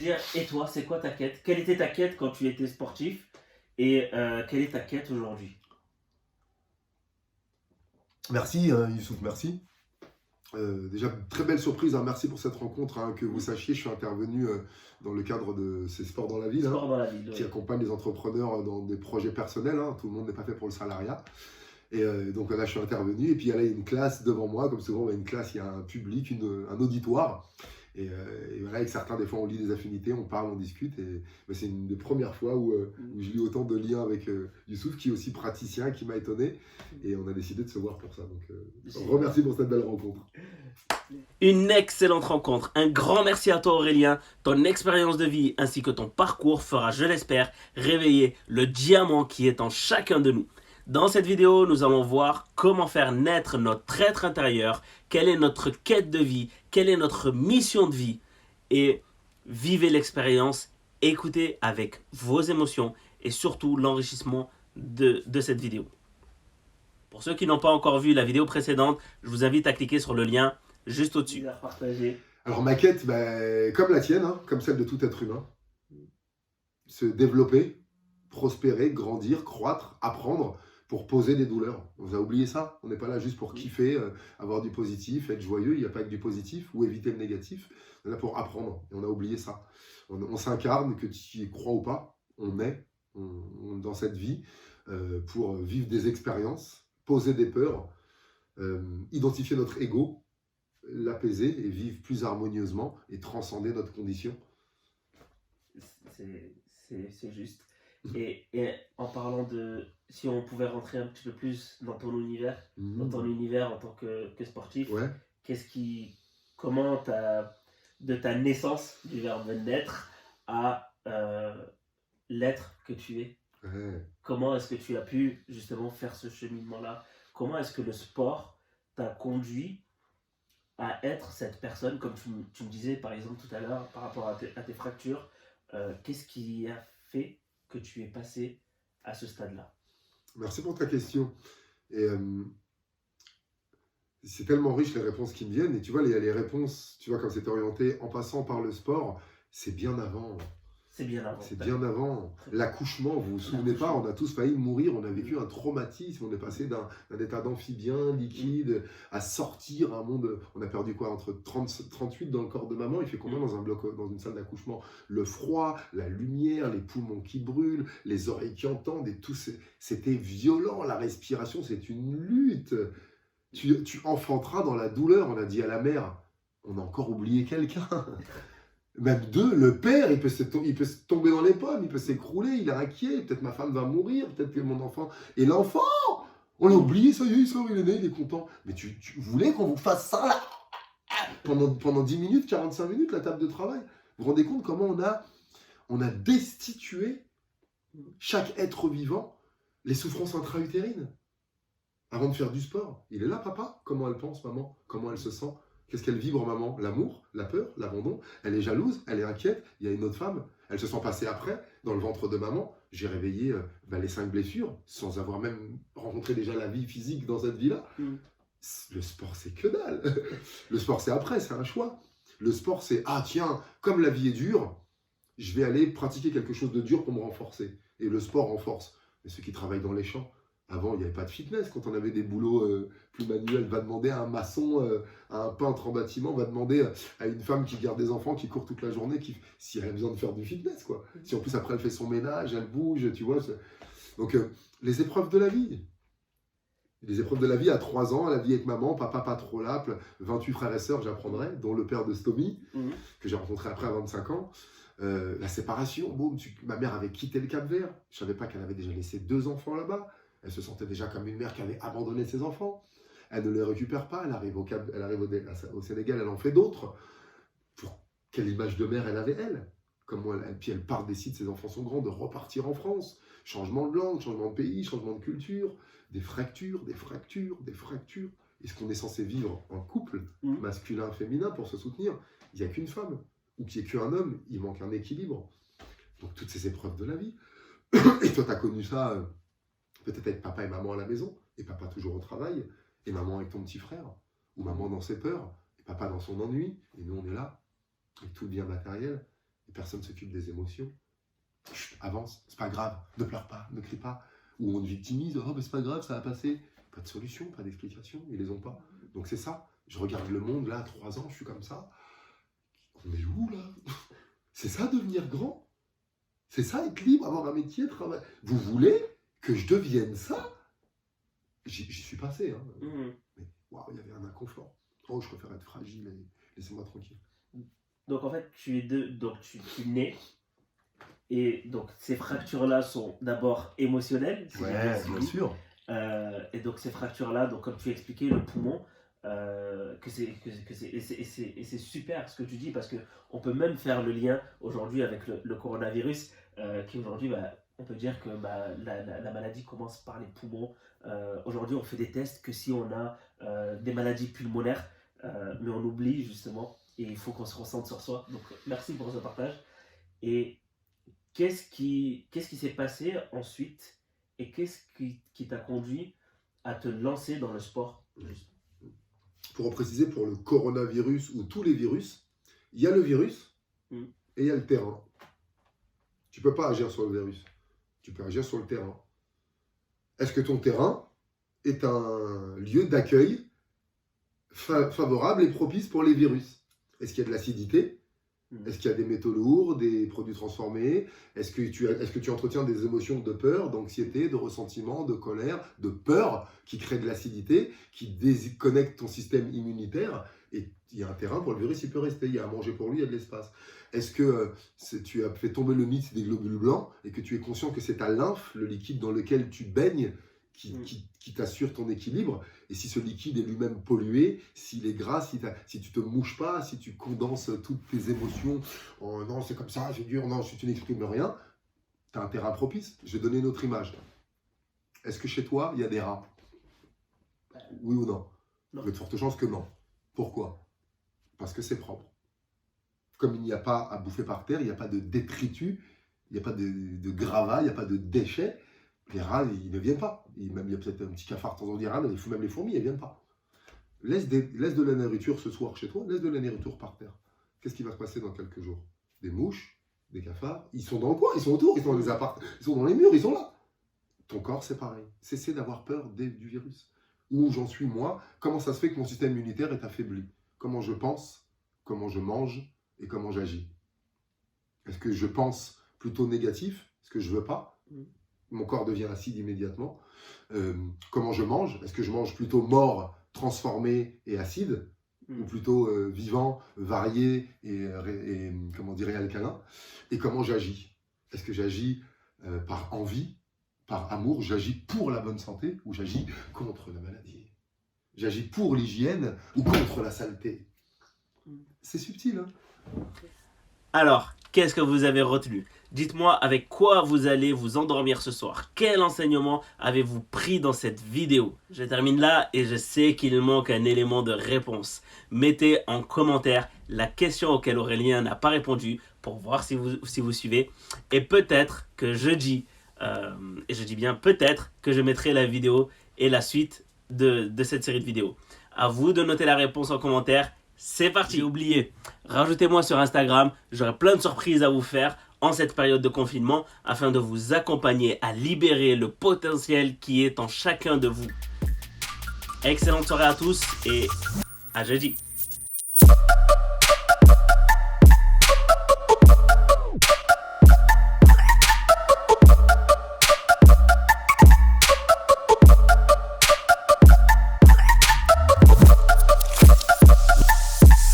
dire, et toi, c'est quoi ta quête? Quelle était ta quête quand tu étais sportif? Et quelle est ta quête aujourd'hui? Merci Youssouf, merci. Déjà, très belle surprise, hein, merci pour cette rencontre. Hein, que vous sachiez, je suis intervenu dans le cadre de ces sports dans la ville, hein, Sport dans la ville, qui oui. accompagnent les entrepreneurs dans des projets personnels. Hein, tout le monde n'est pas fait pour le salariat. Et donc là, je suis intervenu. Et puis là, il y a une classe devant moi. Comme souvent, il y a une classe, il y a un public, un auditoire. Et voilà, avec certains, des fois, on lit des affinités, on parle, on discute. Et c'est une des premières fois où je lis autant de liens avec Youssouf, qui est aussi praticien, qui m'a étonné. Et on a décidé de se voir pour ça. Donc, remercie pour cette belle rencontre. Une excellente rencontre. Un grand merci à toi Aurélien. Ton expérience de vie ainsi que ton parcours fera, je l'espère, réveiller le diamant qui est en chacun de nous. Dans cette vidéo, nous allons voir comment faire naître notre être intérieur, quelle est notre quête de vie, quelle est notre mission de vie. Et vivez l'expérience, écoutez avec vos émotions et surtout l'enrichissement de cette vidéo. Pour ceux qui n'ont pas encore vu la vidéo précédente, je vous invite à cliquer sur le lien juste au-dessus. Alors ma quête, comme la tienne, hein, comme celle de tout être humain, se développer, prospérer, grandir, croître, apprendre pour poser des douleurs. On a oublié ça. On n'est pas là juste pour kiffer, avoir du positif, être joyeux. Il n'y a pas que du positif ou éviter le négatif. On est là pour apprendre et on a oublié ça. On s'incarne, que tu y crois ou pas, on est dans cette vie pour vivre des expériences, poser des peurs, identifier notre ego, l'apaiser et vivre plus harmonieusement et transcender notre condition. C'est juste. Et en parlant de... Si on pouvait rentrer un petit peu plus dans ton univers, dans ton univers en tant que sportif, ouais. Comment de ta naissance, du verbe naître, à l'être que tu es, comment est-ce que tu as pu justement faire ce cheminement-là? Comment est-ce que le sport t'a conduit à être cette personne, comme tu me disais par exemple tout à l'heure par rapport à tes fractures, qu'est-ce qui a fait que tu es passé à ce stade-là? Merci pour ta question. Et c'est tellement riche les réponses qui me viennent. Et tu vois, les réponses, tu vois, quand c'est orienté en passant par le sport, c'est bien avant. C'est bien avant. C'est bien avant. L'accouchement, vous vous souvenez pas, on a tous failli mourir, on a vécu un traumatisme, on est passé d'un état d'amphibien, liquide, à sortir un monde. On a perdu quoi, entre 38 dans le corps de maman, il fait combien dans un bloc, dans une salle d'accouchement? Le froid, la lumière, les poumons qui brûlent, les oreilles qui entendent, et tout, c'était violent, la respiration, c'est une lutte. Tu enfanteras dans la douleur, on a dit à la mère, on a encore oublié quelqu'un. Même deux, le père, il peut se tomber dans les pommes, il peut s'écrouler, il est inquiet, peut-être ma femme va mourir, peut-être que mon enfant... Et l'enfant, on l'a oublié, ça y est, il sort, il est né, il est content. Mais tu voulais qu'on vous fasse ça là pendant 10 minutes, 45 minutes, la table de travail. Vous vous rendez compte comment on a destitué chaque être vivant les souffrances intra-utérines avant de faire du sport. Il est là, papa? Comment elle pense, maman? Comment elle se sent? Qu'est-ce qu'elle vibre, maman? L'amour, la peur, l'abandon. Elle est jalouse, elle est inquiète. Il y a une autre femme. Elle se sent passer après, dans le ventre de maman. J'ai réveillé les 5 blessures, sans avoir même rencontré déjà la vie physique dans cette vie-là. Le sport, c'est que dalle. Le sport, c'est après, c'est un choix. Le sport, c'est, ah tiens, comme la vie est dure, je vais aller pratiquer quelque chose de dur pour me renforcer. Et le sport renforce. Mais ceux qui travaillent dans les champs, avant, il n'y avait pas de fitness. Quand on avait des boulots plus manuels, va demander à un maçon, à un peintre en bâtiment, va demander à une femme qui garde des enfants, qui court toute la journée, si elle a besoin de faire du fitness, quoi. Si en plus après elle fait son ménage, elle bouge, tu vois. Donc, les épreuves de la vie. Les épreuves de la vie à 3 ans, la vie avec maman, papa pas trop là, 28 frères et sœurs, j'apprendrai, dont le père de Stomy, que j'ai rencontré après à 25 ans. La séparation, boum, ma mère avait quitté le Cap-Vert. Je ne savais pas qu'elle avait déjà laissé 2 enfants là-bas. Elle se sentait déjà comme une mère qui avait abandonné ses enfants. Elle ne les récupère pas, elle arrive au Sénégal, elle en fait d'autres. Quelle image de mère elle avait, elle? Puis elle part, décide, ses enfants sont grands, de repartir en France. Changement de langue, changement de pays, changement de culture, des fractures, des fractures, des fractures. Est-ce qu'on est censé vivre en couple, masculin, féminin, pour se soutenir? Il n'y a qu'une femme, ou qu'il n'y ait qu'un homme, il manque un équilibre. Donc toutes ces épreuves de la vie. Et toi, tu as connu ça... peut-être avec papa et maman à la maison, et papa toujours au travail, et maman avec ton petit frère, ou maman dans ses peurs, et papa dans son ennui, et nous on est là, avec tout le bien matériel, et personne ne s'occupe des émotions. Chut, avance, c'est pas grave, ne pleure pas, ne crie pas. Ou on te victimise, oh mais c'est pas grave, ça va passer. Pas de solution, pas d'explication, ils les ont pas. Donc c'est ça, je regarde le monde, là, à 3 ans, je suis comme ça. On est où là? C'est ça devenir grand? C'est ça être libre, avoir un métier, travailler? Vous voulez que je devienne ça? J'y suis passé, hein. Mais waouh, il y avait un inconfort. Oh, je préfère être fragile et laissez-moi tranquille. Donc en fait, tu nais, et donc ces fractures-là sont d'abord émotionnelles. Si j'ai bien suivi. sûr. Et donc ces fractures-là, donc comme tu expliquais, le poumon, et c'est super ce que tu dis, parce qu'on peut même faire le lien aujourd'hui avec le coronavirus, qui aujourd'hui, on peut dire que la maladie commence par les poumons. Aujourd'hui, on fait des tests que si on a des maladies pulmonaires, mais on oublie justement, et il faut qu'on se concentre sur soi. Donc merci pour ce partage. Et qu'est-ce qui s'est passé ensuite, et qu'est-ce qui t'a conduit à te lancer dans le sport? Pour préciser, pour le coronavirus ou tous les virus, il y a le virus et il y a le terrain. Tu ne peux pas agir sur le virus, tu peux agir sur le terrain. Est-ce que ton terrain est un lieu d'accueil favorable et propice pour les virus? Est-ce qu'il y a de l'acidité? Est-ce qu'il y a des métaux lourds, des produits transformés? Est-ce que tu entretiens des émotions de peur, d'anxiété, de ressentiment, de colère, de peur qui créent de l'acidité, qui déconnectent ton système immunitaire? Et il y a un terrain pour le virus, il peut rester. Il y a à manger pour lui, il y a de l'espace. Est-ce que tu as fait tomber le mythe des globules blancs et que tu es conscient que c'est ta lymphe, le liquide dans lequel tu baignes, qui t'assure ton équilibre? Et si ce liquide est lui-même pollué, s'il est gras, si tu te mouches pas, si tu condenses toutes tes émotions, oh non c'est comme ça, c'est dur, non, si tu n'exprimes rien, tu as un terrain propice. Je vais donner une autre image. Est-ce que chez toi, il y a des rats? Oui ou non? Il y a de fortes chances que non. Pourquoi? Parce que c'est propre. Comme il n'y a pas à bouffer par terre, il n'y a pas de détritus, il n'y a pas de gravats, il n'y a pas de déchets, les rats, ils ne viennent pas. Même il y a peut-être un petit cafard de temps en temps, même les fourmis, elles ne viennent pas. Laisse de la nourriture ce soir chez toi, laisse de la nourriture par terre. Qu'est-ce qui va se passer dans quelques jours? Des mouches, des cafards, ils sont dans le coin, ils sont autour, ils sont dans les apparts, ils sont dans les murs, ils sont là. Ton corps, c'est pareil. Cessez d'avoir peur du virus. Où j'en suis moi? Comment ça se fait que mon système immunitaire est affaibli? Comment je pense, comment je mange et comment j'agis? Est-ce que je pense plutôt négatif? Est-ce que je ne veux pas? Mon corps devient acide immédiatement. Comment je mange? Est-ce que je mange plutôt mort, transformé et acide? Ou plutôt vivant, varié et alcalin? Et comment j'agis? Est-ce que j'agis par envie, par amour? J'agis pour la bonne santé ou j'agis contre la maladie? J'agis pour l'hygiène ou contre la saleté? C'est subtil, hein? Alors, qu'est-ce que vous avez retenu? Dites-moi avec quoi vous allez vous endormir ce soir. Quel enseignement avez-vous pris dans cette vidéo? Je termine là et je sais qu'il manque un élément de réponse. Mettez en commentaire la question auquel Aurélien n'a pas répondu pour voir si vous suivez. Et peut-être que jeudi, et je dis bien peut-être, que je mettrai la vidéo et la suite de cette série de vidéos. À vous de noter la réponse en commentaire. C'est parti. J'ai oublié, rajoutez-moi sur Instagram, j'aurai plein de surprises à vous faire en cette période de confinement afin de vous accompagner à libérer le potentiel qui est en chacun de vous. Excellente soirée à tous et à jeudi.